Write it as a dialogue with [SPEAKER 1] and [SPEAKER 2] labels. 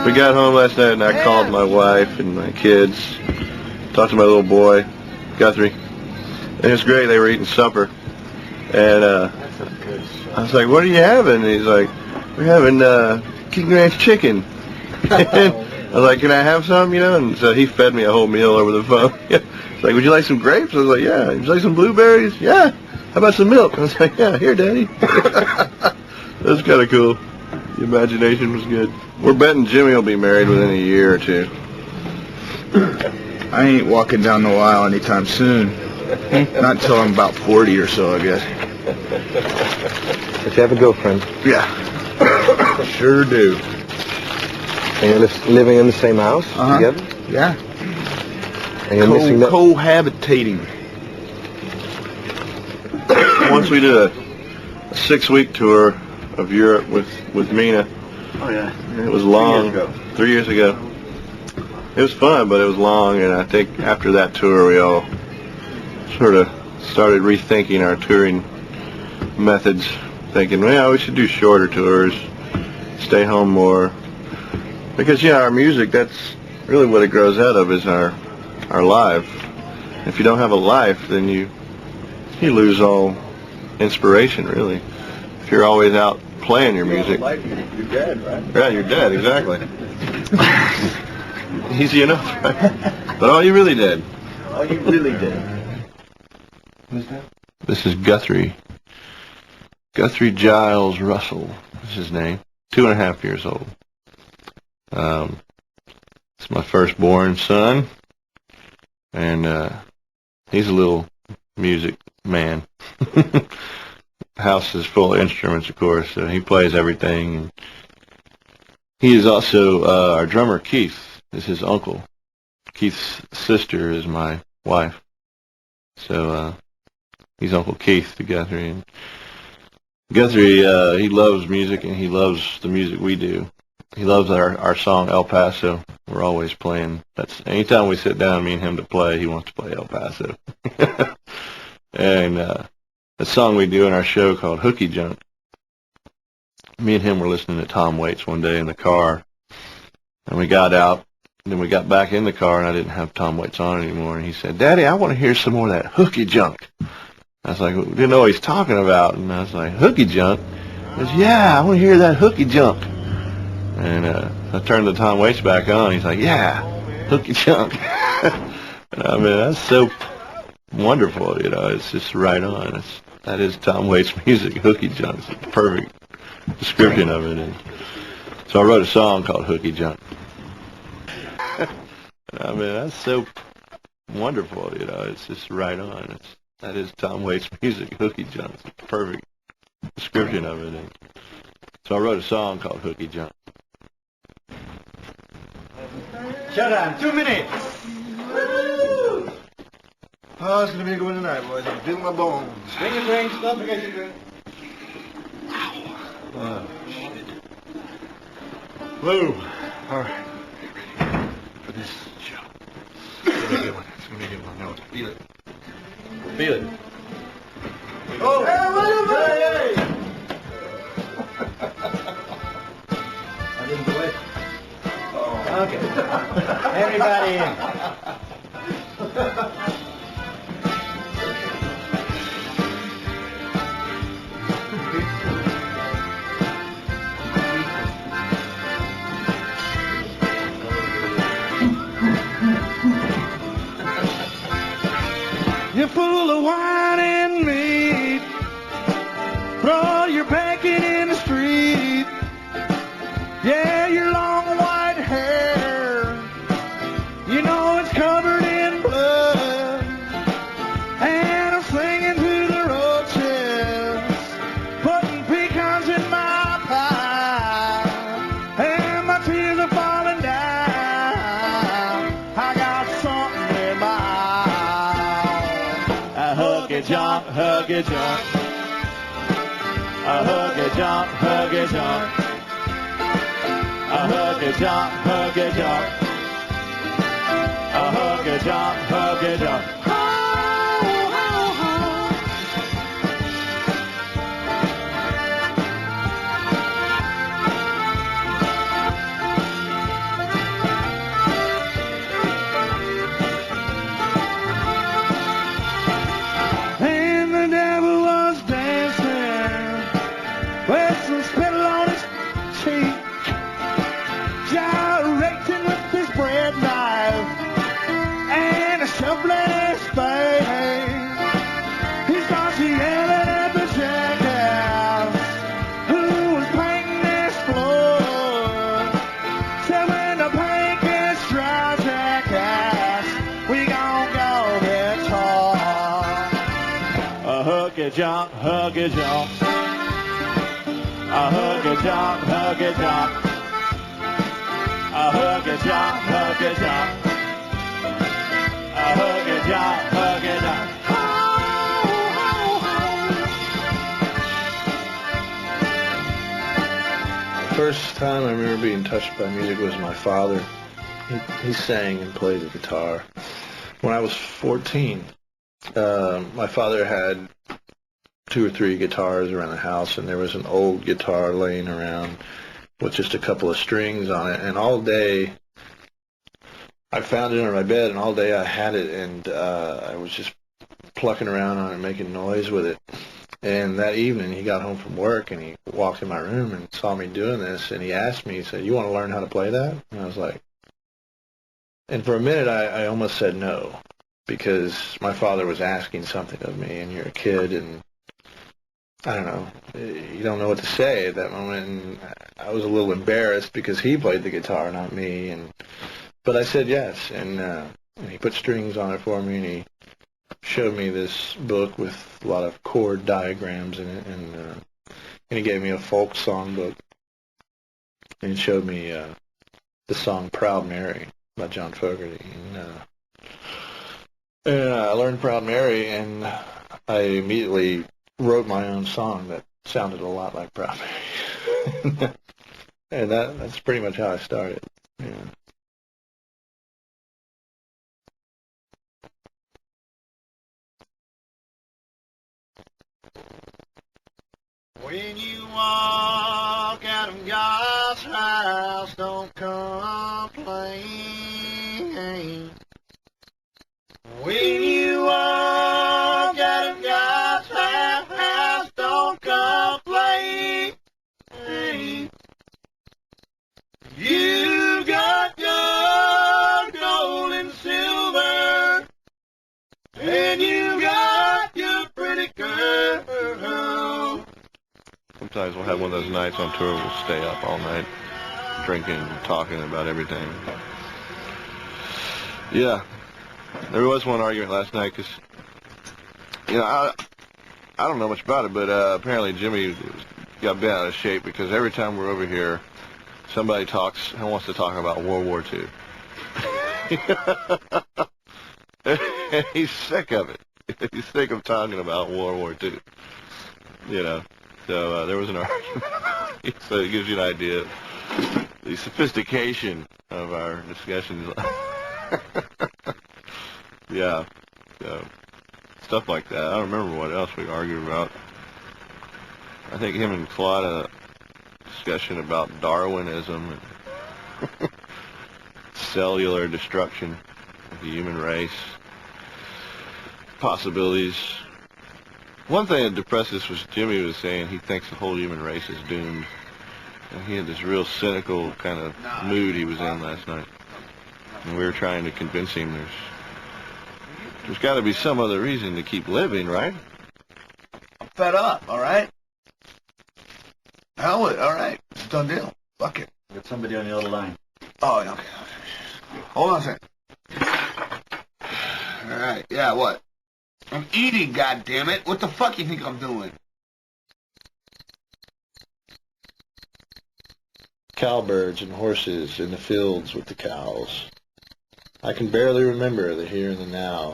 [SPEAKER 1] We got home last night and I called my wife and my kids, talked to my little boy, Guthrie, and it was great. They were eating supper, and I was like, "What are you having?" And he's like, "We're having King Ranch chicken." And I was like, "Can I have some?" You know, and so he fed me a whole meal over the phone. He's like, "Would you like some grapes?" I was like, "Yeah." "Would you like some blueberries?" "Yeah." "How about some milk?" I was like, "Yeah, here, Daddy." That was kind of cool. The imagination was good. We're betting Jimmy will be married within a year or two.
[SPEAKER 2] I ain't walking down the aisle anytime soon. Not until I'm about 40 or so, I guess.
[SPEAKER 3] But you have a girlfriend?
[SPEAKER 2] Yeah. Sure do.
[SPEAKER 3] And you're living in the same house together?
[SPEAKER 2] Yeah.
[SPEAKER 3] And you're missing that?
[SPEAKER 2] Cohabitating.
[SPEAKER 1] Once we did a 6-week tour of Europe with Mina.
[SPEAKER 2] Oh, yeah.
[SPEAKER 1] It was long. 3 years ago. It was fun, but it was long, and I think after that tour we all sort of started rethinking our touring methods, thinking, well, we should do shorter tours, stay home more. Because, yeah, our music, that's really what it grows out of, is our life. If you don't have a life, then you lose all inspiration, really. If you're always out playing your music.
[SPEAKER 2] You're dead, right?
[SPEAKER 1] Yeah, you're dead, exactly. Easy enough, right? But all you really did.
[SPEAKER 2] All you really did.
[SPEAKER 1] Who's that? This is Guthrie. Guthrie Giles Russell is his name. 2.5 years old. It's my firstborn son. And he's a little music man. House is full of instruments, of course, so he plays everything. And he is also our drummer. Keith is his uncle. Keith's sister is my wife. So he's Uncle Keith to Guthrie. And Guthrie, he loves music, and he loves the music we do. He loves our song El Paso. We're always playing. That's anytime we sit down, me and him to play, he wants to play El Paso. And a song we do in our show called Hooky Junk. Me and him were listening to Tom Waits one day in the car, and we got out, and then we got back in the car, and I didn't have Tom Waits on anymore, and he said, "Daddy, I want to hear some more of that Hooky Junk." I was like, didn't know what he's talking about, and I was like, "Hooky Junk?" He goes, "Yeah, I want to hear that Hooky Junk." And I turned the Tom Waits back on, he's like, "Yeah, Hooky Junk." And I mean, that's so wonderful, you know, it's just right on. That is Tom Waits' music, Hooky Junk. It's a perfect description of it. And so I wrote a song called Hooky Junk. I mean, that's so wonderful, you know, it's just right on. That is Tom Waits' music, Hooky Junk. It's a perfect description of it. And so I wrote a song called Hooky Junk.
[SPEAKER 2] Shut on. 2 minutes. Woo! Oh, it's going to be a good one tonight, boys. I'm feeling my bones. Bring your drinks. Don't forget your drinks.
[SPEAKER 1] Oh, shit.
[SPEAKER 2] Whoa. All right.
[SPEAKER 1] For this show. It's going to be a good one. It's going to be a good one. No, feel it. Feel it.
[SPEAKER 2] Oh, hey, I didn't do it. Oh. Okay. Everybody in.
[SPEAKER 4] You're full of wine and meat, throw your bacon in the street. Yeah, your long white hair, you know it's covered in blood. And I'm singing to the roaches, putting pecans in my pie, and my tears are falling down. I got something in my eye. A hooky jump, hooky jump. A hooky jump, hooky jump. A hooky jump, hooky jump. A hooky jump, hooky jump. jump, hug a jump. A hug a jump, hug a jump. A hug a jump, hug a jump. A hug a jump, hug a jump.
[SPEAKER 1] The first time I remember being touched by music was my father. He sang and played the guitar. When I was 14, my father had 2 or 3 guitars around the house, and there was an old guitar laying around with just a couple of strings on it. And all day, I found it under my bed, and all day I had it, and I was just plucking around on it, making noise with it. And that evening, he got home from work, and he walked in my room and saw me doing this, and he asked me, he said, "You want to learn how to play that?" And I was like, and for a minute, I almost said no, because my father was asking something of me, and you're a kid, and I don't know, you don't know what to say at that moment, and I was a little embarrassed because he played the guitar, not me, but I said yes, and he put strings on it for me, and he showed me this book with a lot of chord diagrams in it, and he gave me a folk song book, and he showed me the song Proud Mary by John Fogerty, and I learned Proud Mary, and I immediately wrote my own song that sounded a lot like Proud Mary. And that's pretty much how I started. Yeah.
[SPEAKER 2] When you walk out of God's house, don't complain. When you walk out of God's house, don't complain. You got gold and silver, and you got your pretty girl.
[SPEAKER 1] Sometimes we'll have one of those nights on tour we'll stay up all night drinking and talking about everything. Yeah. There was one argument last night because, I don't know much about it, but apparently Jimmy got bent out of shape because every time we're over here, somebody talks and wants to talk about World War II. And he's sick of it. He's sick of talking about World War II. So there was an argument. So it gives you an idea of the sophistication of our discussions. Yeah. So stuff like that. I don't remember what else we argued about. I think him and Claude had a discussion about Darwinism and cellular destruction of the human race, possibilities. One thing that depressed us was Jimmy was saying he thinks the whole human race is doomed. And he had this real cynical kind of mood he was in last night. And we were trying to convince him there's got to be some other reason to keep living, right?
[SPEAKER 2] I'm fed up, all right? Hell with it, all right. It's a done deal. Fuck it.
[SPEAKER 5] Got somebody on the other line.
[SPEAKER 2] Oh, okay. Hold on a second. All right, yeah, what? I'm eating, goddammit. What the fuck you think I'm doing?
[SPEAKER 1] Cowbirds and horses in the fields with the cows. I can barely remember the here and the now.